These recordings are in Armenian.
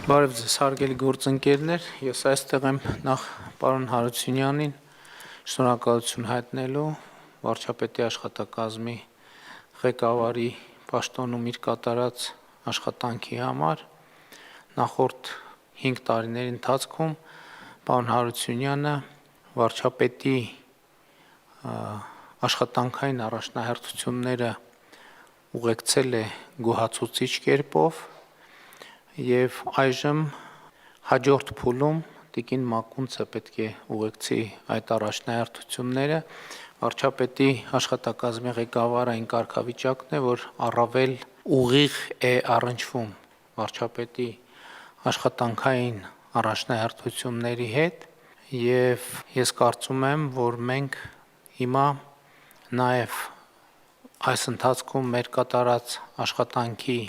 Բարև ձեզ, հարգելի գործընկերներ, ես այստեղ եմ նախ պարոն Հարությունյանին շնորհակալություն հայտնելու վարչապետի աշխատակազմի ղեկավարի պաշտոնում իր կատարած աշխատանքի համար։ Նախորդ 5 տարիների ընթացքում պարոն Հարությունյանը վարչապետի աշխատանքային առաջնահերթությունները ուղեկցել է գոհացուցիչ կերպով և այժմ հաջորդ փուլում տիկին Մակունցը պետք է ուղեկցի այդ առաջնահերթությունները, վարչապետի աշխատակազմի ղեկավարը այն կարգավիճակն է, որ առավել ուղիղ է առնչվում վարչապետի աշխատանքային առաջնահերթությունների հետ և ես կարծում եմ, որ մենք հիմա նաև այս ընթացքում մեր կատարած աշխատանքի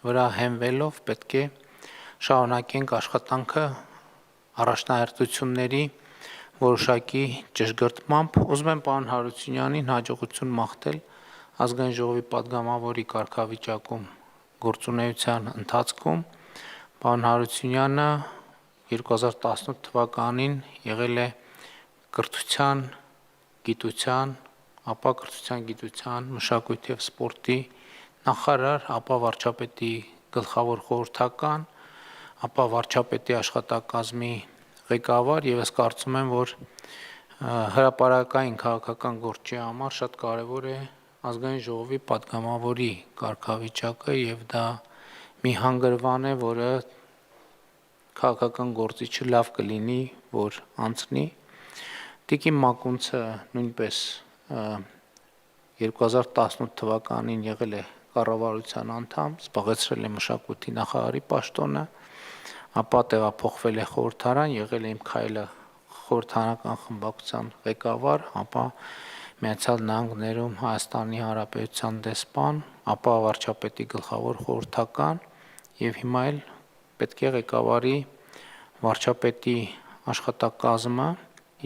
վրա հենվելով պետք է շարունակենք աշխատանքը առաջնահերթությունների որոշակի ճշգրտմամբ։ Ուզում եմ պարոն Հարությունյանին հաջողություն մաղթել Ազգային ժողովի պատգամավորի կարգավիճակում գործունեության ընթացքում։ Պարոն Հարությունյանը 2018 թվականին եղել է կրթության, գիտության, ապա կրթության, գիտության, մշակույթի և սպորտի նախարար, ապա վարչապետի գլխավոր խորհրդական, ապա վարչապետի աշխատակազմի ղեկավար և ես կարծում եմ, որ հրապարակային քաղաքական գործի համար շատ կարևոր է Ազգային ժողովի պատգամավորի կարգավիճակը և դա մի հանգրվան է, որը քաղաքական գործիչը լավ կլինի, որ անցնի։ Տիկին Մակունցը նույնպես 2018 թվականին եղել է կառավարության անդամ, զբաղեցրել է մշակույթի նախարարի պաշտոնը, ապա տեղափոխվել է խորհրդարան, եղել է «Իմ քայլը» խորհրդարանական խմբակցության ղեկավար, ապա Միացյալ Նահանգներում Հայաստանի Հանրապետության դեսպան, ապա վարչապետի գլխավոր խորհրդական և հիմա էլ պետք է ղեկավարի վարչապետի աշխատակազմը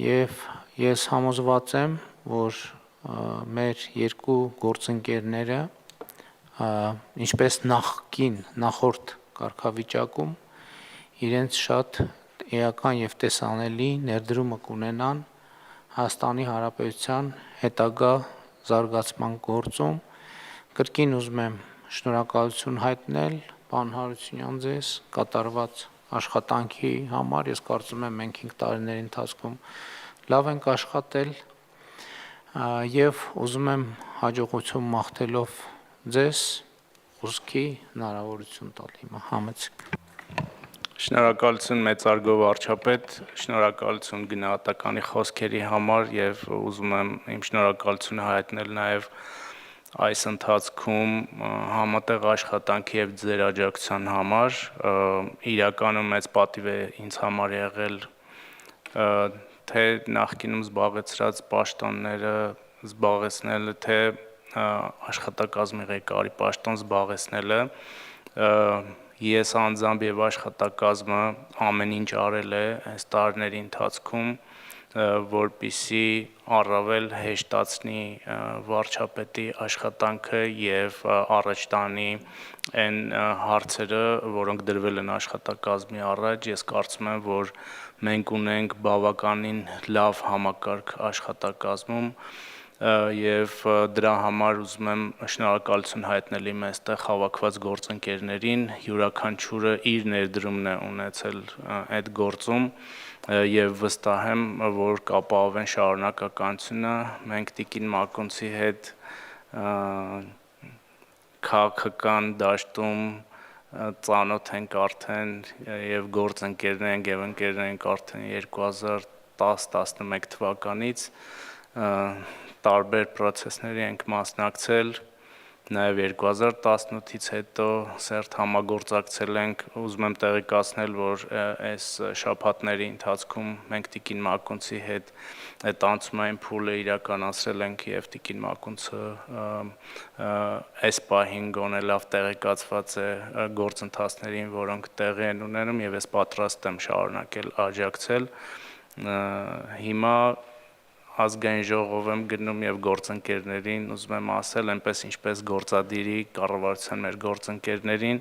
և ես համոզված եմ, որ մեր երկու գործընկերները, ինչպես նախորդ կարգավիճակում, իրենց շատ էական և տեսանելի ներդրումը կունենան Հայաստանի Հանրապետության հետագա զարգացման գործում։ Կրկին ուզում եմ շնորհակալություն հայտնել պարոն Հարությունյան ձեզ կատարված աշխատանքի համար, ես կարծում եմ մենք 5 տարիների ընթացքում լավ ենք աշխատել և ուզում եմ հաջողություն մաղթելով ձեզ ուզքի հնարավորություն տալ հիմա համեցեք։ Շնորհակալություն մեծարգո վարչապետ, շնորհակալություն գնահատականի խոսքերի համար և ուզում եմ իմ շնորհակալությունը հայտնել նաև այս ընթացքում համատեղ աշխատանքի և ձեր աջակցության համար, իրականում մեծ պատիվ է ինձ համար եղել թե նախկինում զբաղեցրած պաշտոնները զբաղեցնելը, թե աշխատակազմի ղեկավարի պաշտոն զբաղեցնելը, ես անձամբ և աշխատակազմը ամեն ինչ արել է այս տարիների ընթացքում, որպեսզի առավել հեշտացնի վարչապետի աշխատանքը և առաջ տանի այն հարցերը, որոնք դրվել են աշխատակազմի առաջ, ես կարծում եմ, որ մենք ունենք բավականին լավ համակարգ աշխատակազմում և դրա համար ուզում եմ շնորհակալություն հայտնել իմ այստեղ հավաքված գործընկերներին, յուրաքանչյուրը իր ներդրումն է ունեցել այդ գործում և վստահ եմ, որ կապահովեն շարունակականությունը, մենք տիկին Մակունցի հետ քաղաքական դաշտում ծանոթ ենք արդեն և գործընկերներ ենք և ընկերներ ենք արդեն 2010-11 թվականից, տարբեր պրոցեսների ենք մասնակցել, նաև 2018-ից հետո սերտ համագործակցել ենք, ուզում եմ տեղեկացնել, որ այս շաբաթների ընթացքում մենք տիկին Մակունցի հետ այդ անցումային փուլը իրականացրել ենք և տիկին Մակունցը այս պահին գոնե լավ տեղեկացված է գործընթացներին, որոնք տեղի են ունենում և ես պատրաստ եմ շարունակել աջակցել։ Հիմա Ազգային ժողով եմ գնում և գործընկերներին ուզում եմ ասել, այնպես ինչպես գործադիրի կառավարության մեր գործընկերներին,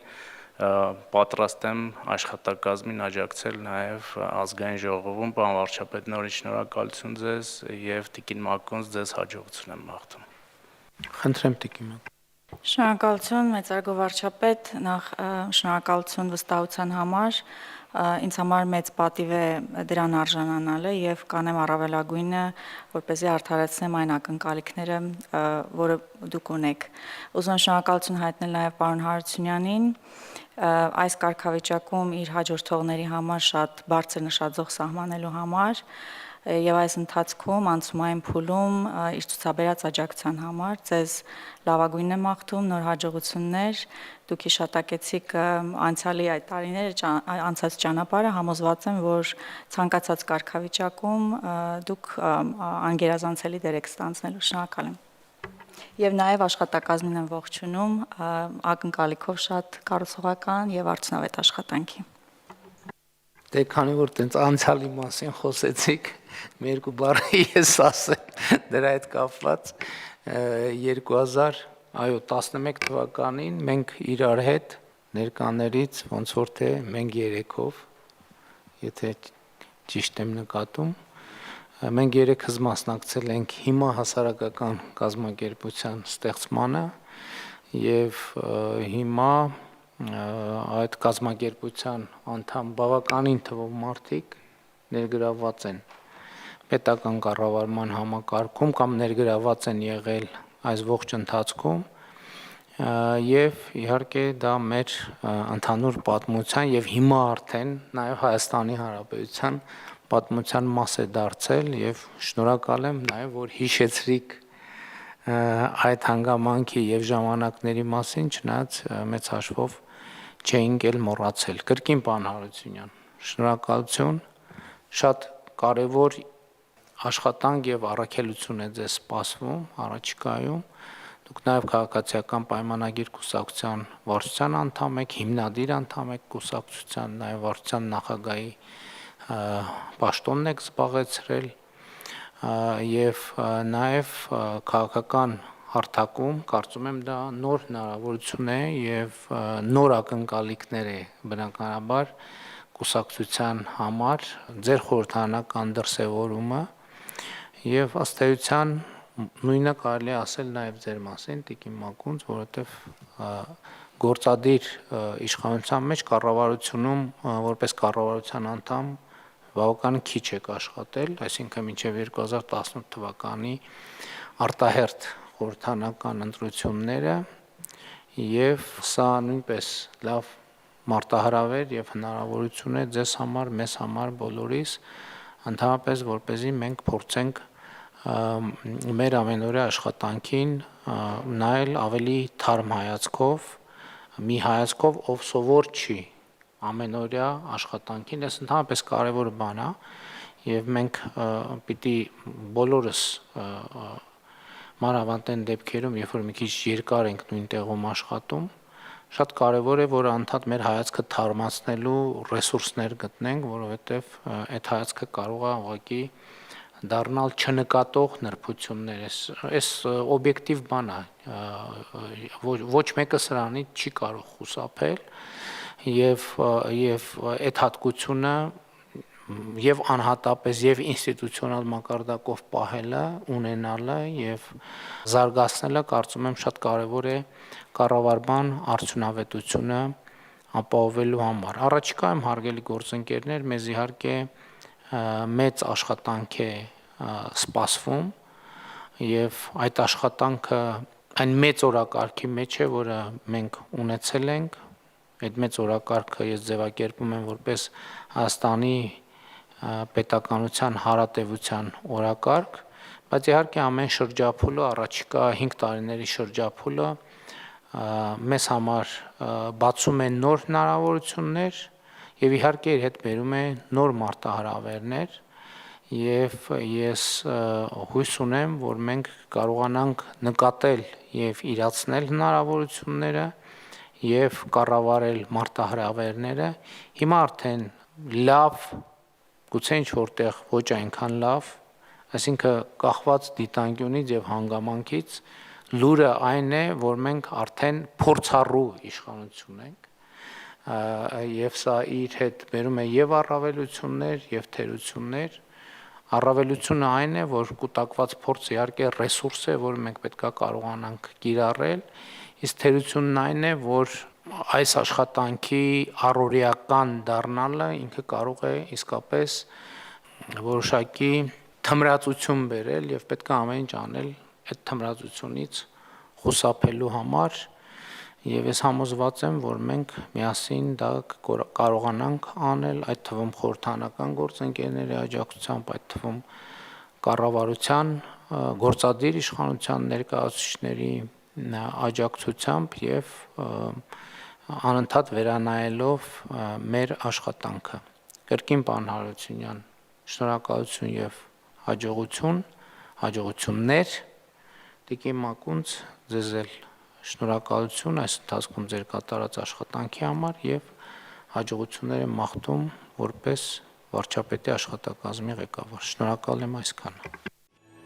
պատրաստ եմ աշխատակազմին աջակցել նաև ազգային ժողովում, պարոն վարչապետ, նորից շնորհակալություն ձեզ եւ Տիկին Մակոնց ձեզ հաջողություն եմ մաղթում։ Խնդրեմ Տիկին Մակոն։ Շնորհակալություն մեծարգո վարչապետ, նախ շնորհակալություն վստահության համար, ինձ համար մեծ պատիվ է դրան արժանանալը եւ կանեմ առավելագույնը, որպեսզի արդարացնեմ այն ակնկալիքները, որը դուք ունեք։ Ուզում եմ շնորհակալություն հայտնել նաեւ պարոն Հարությունյանին, այս կարգավիճակում իր հաջորդողների համար շատ բարձր նշաձող սահմանելու համար եւ այս ընթացքում անցումային փուլում իր ցուցաբերած աջակցության համար ձեզ լավագույնն եմ մաղթում, նոր հաջողություններ, դուք հիշատակեցիք անցյալի այդ տարիները, անցած ճանապարհը, համոզված եմ, որ ցանկացած կարգավիճակում դուք անգերազանցելի դեր եք ստանձնելու, շնորհակալ եմ։ Եվ նաև աշխատակազմին եմ ողջունում ակնկալիքով շատ կառուցողական եւ արդյունավետ աշխատանքի։ Դե քանի որ տենց անցյալի մասին խոսեցիք, մի երկու բառ ես ասեմ դրա հետ կապված 2011 թվականին մենք իրար հետ ներկաներից ոնց որ թե մենք երեքով, եթե ճիշտ եմ նկատում, մենք երեքս մասնակցել ենք հիմա հասարակական կազմակերպության ստեղծմանը եւ հիմա այդ կազմակերպության անդամ բավականին թվով մարդիկ ներգրավված են պետական կառավարման համակարգում կամ ներգրավված են եղել այս ողջ ընթացքում եւ իհարկե դա մեր ընդհանուր պատմության եւ հիմա արդեն նաեւ Հայաստանի Հանրապետության պատմության մաս է դարձել եւ շնորհակալ եմ նաեւ որ հիշեցրիք այդ հանգամանքի եւ ժամանակների մասին, չնայած մեծ հաշվով չէինք էլ մոռացել։ Կրկին պարոն Հարությունյան, շնորհակալություն, շատ կարևոր աշխատանք եւ առաքելություն է ձեզ սպասվում առաջիկայում։ Դուք նաեւ քաղաքացիական պայմանագիր կուսակցության վարչության անդամ եք, հիմնադիր անդամ եք կուսակցության, նաեւ վարչության նախագահի պաշտոնն եք զբաղեցրել եւ նաեւ քաղաքական հարթակում կարծում եմ դա նոր հնարավորություն է եւ նոր ակնկալիքներ է բնականաբար կուսակցության համար ձեր խորհրդանական դրսևորումը եւ ըստ էության նույնը կարելի է ասել նաեւ ձեր մասին Տիկին Մակոնց, որովհետեւ գործադիր իշխանության մեջ կառավարությունում որպես կառավարության անդամ բավական քիչ եք աշխատել, այսինքն մինչև 2018 թվականի արտահերթ խորհրդանական ընտրությունները եւ սա նույնպես լավ մարտահրավեր եւ հնարավորություն է ձեզ համար, մեզ համար բոլորիս ընդհանրապես որպեսզի մենք փորձենք մեր ամենօրյա աշխատանքին նայել ավելի թարմ հայացքով, մի հայացքով, ով սովոր չի ամենօրյա աշխատանքին, այս ընդհանրապես կարևոր բան է եւ մենք պիտի բոլորս մանավանդ դեպքերում, երբ որ մի քիչ երկար ենք նույն տեղում աշխատում, շատ կարևոր է, որ անդադ մեր հայացքը թարմացնելու ռեսուրսներ գտնենք, որովհետեւ այդ հայացքը կարող է ուղղակի դառնալ չնկատող նրբություններ, այս օբյեկտիվ բան է, ոչ մեկը սրանից չի կարող խուսափել եւ այդ հատկությունը եւ անհատապես եւ ինստիտուցիոնալ մակարդակով պահելը, ունենալը եւ զարգացնելը կարծում եմ շատ կարեւոր է կառավարման արդյունավետությունը ապահովելու համար։ Առաջիկայում հարգելի գործընկերներ, մեզ իհարկե մեծ աշխատանք է սպասվում եւ այդ աշխատանքը այն մեծ օրակարգի մեջ է, որը մենք ունեցել ենք, այդ մեծ օրակարգը ես ձևակերպում եմ որպես Հայաստանի պետականության հարատևության օրակարգ, բայց իհարկե ամեն շրջափուլը, առաջիկա 5 տարիների շրջափուլը մեզ համար բացում է նոր հնարավորություններ եւ իհարկե իր հետ բերում է նոր մարտահրավերներ եւ ես հույս ունեմ, որ մենք կարողանանք նկատել եւ իրացնել հնարավորությունները եւ կառավարել մարտահրավերները։ Հիմա արդեն լավ, գուցե ինչ որտեղ ոչ այնքան լավ, այսինքն կախված դիտանկյունից եւ հանգամանքից լուրը այն է, որ մենք արդեն փորձառու իշխանություն ենք եւ սա իր հետ բերում է եւ առավելություններ եւ թերություններ։ Առավելությունը այն է, որ կուտակված փորձ իհարկե ռեսուրս է, որը մենք պետքա կարողանանք կիրառել, իսկ թերությունն այն է, որ այս աշխատանքի առօրեական դառնալը ինքը կարող է իսկապես որոշակի թմրածություն բերել եւ պետք է ամեն ինչ անել այդ թմրածությունից խուսափելու համար եւ ես համոզված եմ, որ մենք միասին դա կարողանանք անել, այդ թվում խորհրդանական գործընկերների աջակցությամբ, այդ թվում կառավարության, գործադիր իշխանության ներկայացուցիչների աջակցությամբ եւ անընդհատ վերանայելով մեր աշխատանքը։ Կրկին պարոն Հարությունյան, շնորհակալություն եւ հաջողություններ Տիկին Մակունց, ձեզ էլ շնորհակալություն այս ընթացքում ձեր կատարած աշխատանքի համար եւ հաջողություններ եմ մաղթում որպես վարչապետի աշխատակազմի ղեկավար։ Շնորհակալ եմ այսքանը։